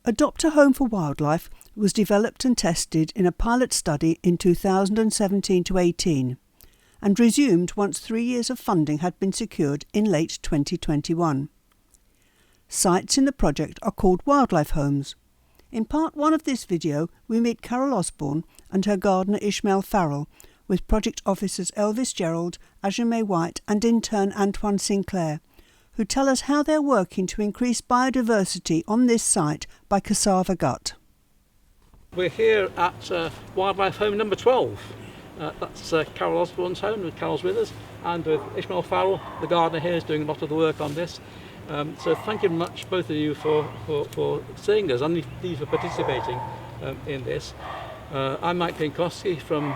Adopt a Home for Wildlife was developed and tested in a pilot study in 2017 to 18 and resumed once 3 years of funding had been secured in late 2021. Sites in the project are called wildlife homes. In part 1 of this video, we meet Carol Osborne and her gardener Ishmael Farrell with project officers Elvis Gerald, Ajame White and intern Antoine Sinclair, who tell us how they're working to increase biodiversity on this site by Cassava Ghaut. We're here at wildlife home number 12. That's Carol Osborne's home, and Carol's with us, and with Ishmael Farrell, the gardener here, is doing a lot of the work on this. So thank you much, both of you, for seeing us and indeed for participating in this. I'm Mike Pinkowski from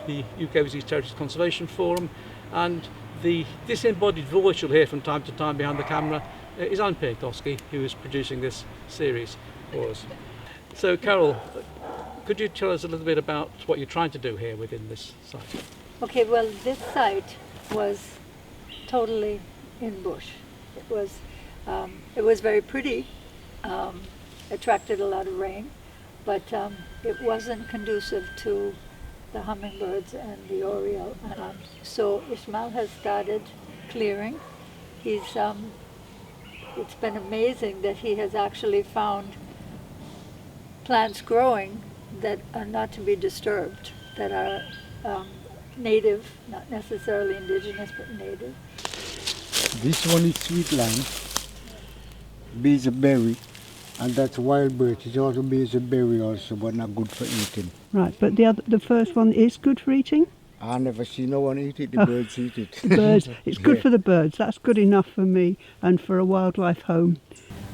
the UK Overseas Territories Conservation Forum, and the disembodied voice you'll hear from time to time behind the camera is Anne Pinkowski, who is producing this series for us. So Carol, could you tell us a little bit about what you're trying to do here within this site? Okay, well, this site was totally in bush. It was very pretty, attracted a lot of rain, but it wasn't conducive to the hummingbirds and the oriole. So Ishmael has started clearing. It's been amazing that he has actually found plants growing that are not to be disturbed, that are native, not necessarily indigenous, but native. This one is sweet lime, bees a berry, and that's wild birch. It also bees a berry also, but not good for eating. Right, but the first one is good for eating? I never see no one eat it, the birds eat it. The birds, it's good for the birds, that's good enough for me and for a wildlife home.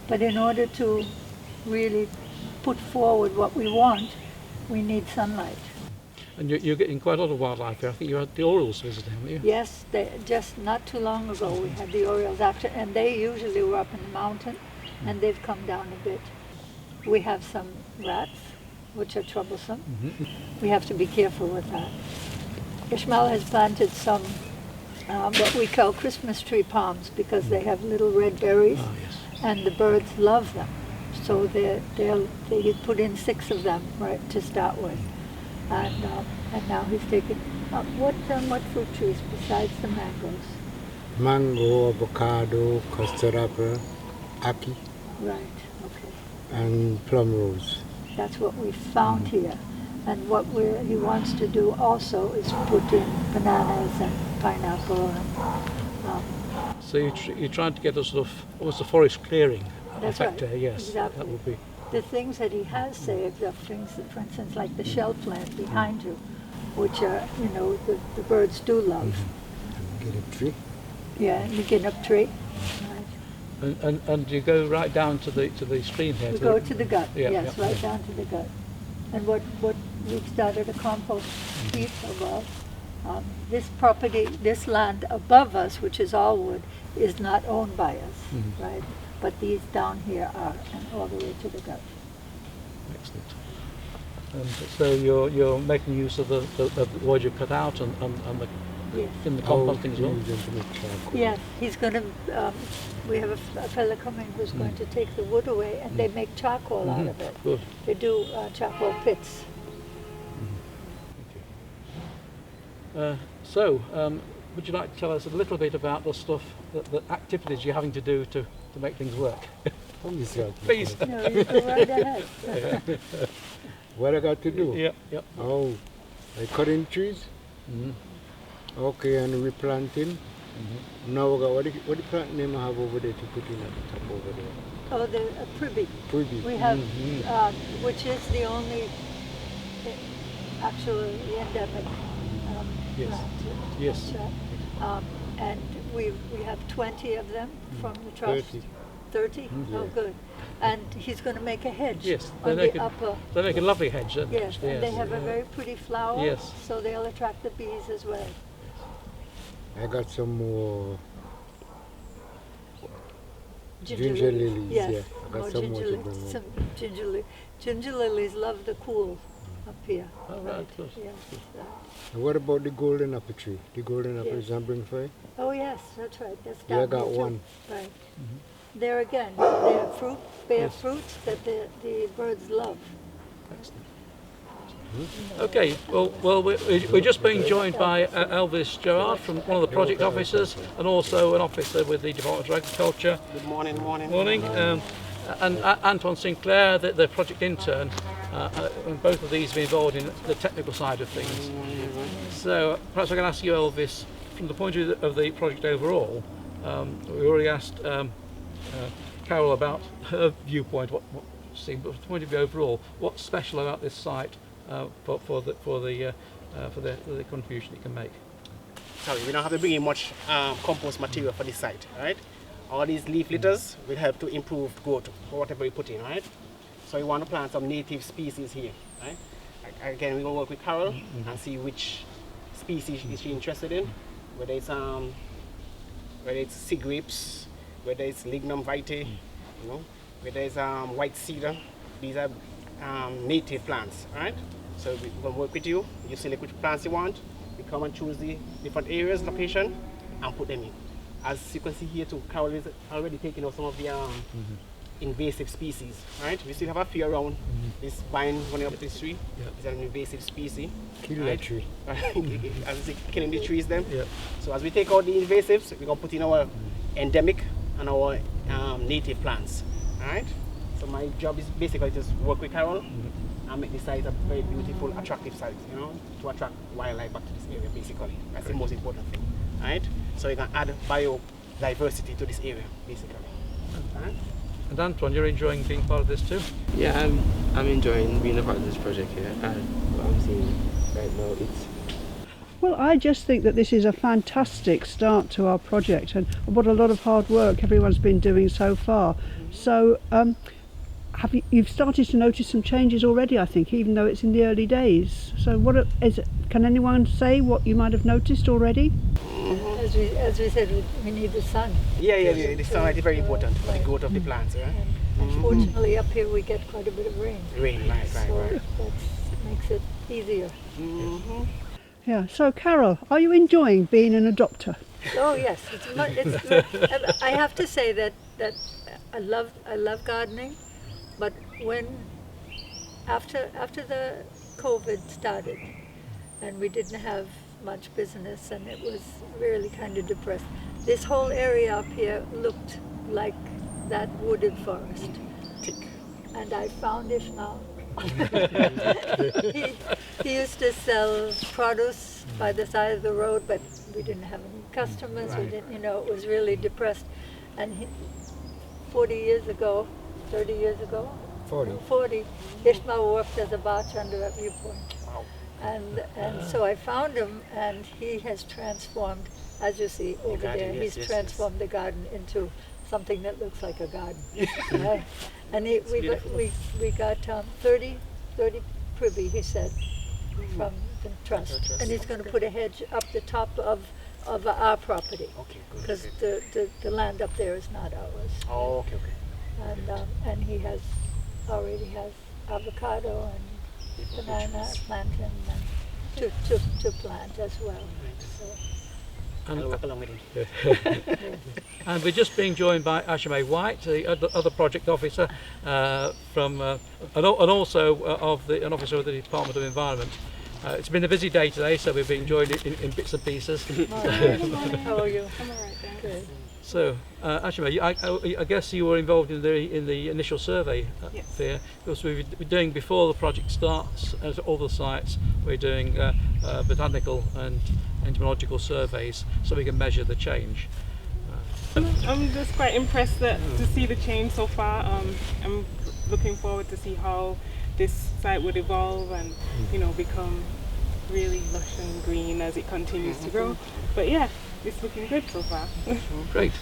But in order to really put forward what we want, we need sunlight. And you're getting quite a lot of wildlife here. I think you had the orioles visiting, haven't you? Yes, just not too long ago we had the orioles, and they usually were up in the mountain, and they've come down a bit. We have some rats, which are troublesome. We have to be careful with that. Ishmael has planted some what we call Christmas tree palms because they have little red berries, and the birds love them. So they put in 6 of them right to start with. And now he's taken what fruit trees besides the mangoes? Mango, avocado, custard apple, ackee. Right, okay. And plum rose. That's what we found here. And what he wants to do also is put in bananas and pineapple. And, so you're trying to get a sort of almost a forest clearing effect right. here, yes. Exactly. That would be. The things that he has saved are things that, for instance, like the shell plant behind you, which are, the birds do love. And get a tree. Yeah, the guinnep tree. Right. And you go right down to the stream here. We go to the gut, yes, right down to the gut. And what we've started a compost heap above. This property, this land above us, which is all wood, is not owned by us, right? But these down here are, and all the way to the gut. Excellent. So you're making use of the wood you cut out and in the composting as well? Yes, he's going to, we have a fellow coming who's going to take the wood away, and they make charcoal out of it. Good. They do charcoal pits. Thank you. So, would you like to tell us a little bit about the activities you're having to do to make things work? Please. No, you go right ahead. What I got to do? Yeah. Oh, I cutting trees. Okay, and replanting. Now we got what the plant name I have over there to put in at the top over there? Oh, the pribi. Pribi. We have, which is the only actually endemic plant. Yes. And we have 20 of them from the trust. 30? Oh, good. And he's going to make a hedge. Yes, on the upper. They make a lovely hedge. Yes, and they have a very pretty flower. Yes. So they'll attract the bees as well. I got some more Ginger lilies. Yes. Yeah, I got some more to bring Some home. ginger lilies love the cool up here. Oh, right. Good. Yes. And what about the golden apple tree? The golden apple is on bring for you? Oh yes, that's right. That's Yeah, down I got here too. one. Right. there again, they have fruit, bear fruits that the birds love. Okay, well, we're just being joined by Elvis Gerard, from one of the project officers, and also an officer with the Department of Agriculture. Good morning, morning. Morning. And Anton Sinclair, the project intern, and both of these have been involved in the technical side of things. So perhaps I can ask you, Elvis, from the point of the project overall. We already asked Carol about her viewpoint. But from the point of view overall, what's special about this site for the contribution it can make? Sorry, we don't have to bring in much compost material for this site, right? All these leaf litters will help to improve growth for whatever we put in, right? So we want to plant some native species here, right? Again, we're going to work with Carol and see which species is she interested in, whether it's sea grapes, whether it's lignum vitae, you know, whether it's white cedar. These are native plants, right? So we're going to work with you. You select which plants you want. We come and choose the different areas, location, and put them in. As you can see here too, Carol is already taking out some of the invasive species, right? We still have a few around. This vine running up this tree is an invasive species. Kill that tree. As you see, killing the trees then. Yeah. So as we take out the invasives, we're going to put in our endemic and our native plants, right? So my job is basically just work with Carol and make the site a very beautiful, attractive site, you know, to attract wildlife back to this area, basically. That's the most important thing, right? So you can add biodiversity to this area, basically. Right? And Anton, you're enjoying being part of this too? Yeah, I'm enjoying being a part of this project here, and what I'm seeing right now, it's... Well, I just think that this is a fantastic start to our project, and what a lot of hard work everyone's been doing so far. So you've started to notice some changes already, I think, even though it's in the early days. So can anyone say what you might have noticed already? As we said, we need the sun. Yeah, the sunlight is very important for the growth of the plants, right? And fortunately up here we get quite a bit of rain. Right. So that makes it easier. Yeah, so Carol, are you enjoying being an adopter? Oh yes, I have to say that I love gardening, but after the COVID started and we didn't have much business and it was really kind of depressed, this whole area up here looked like that wooded forest. And I found Ishmael. he used to sell produce by the side of the road, but we didn't have any customers. We didn't, it was really depressed. And 40 years ago, 40, Ishmael worked as a bartender at Viewpoint. And so I found him, and he has transformed, as you see over there, he's transformed the garden into something that looks like a garden. And we got 30 privy, he said, from the trust. And he's going to put a hedge up the top of our property. Because the land up there is not ours. Oh, okay. And he already has avocado and banana plantain and to plant as well. So. I'll work along with him. And we're just being joined by Ashime White, the other project officer, and also an officer of the Department of Environment. It's been a busy day today, so we've been joined in bits and pieces. How are you? I'm all right, good. So, Ashime, I guess you were involved in the initial survey there, because we're doing, before the project starts at all the sites, we're doing botanical and entomological surveys so we can measure the change. I'm just quite impressed to see the change so far. I'm looking forward to see how this site would evolve and become really lush and green as it continues to grow. But yeah, it's looking good so far. Great.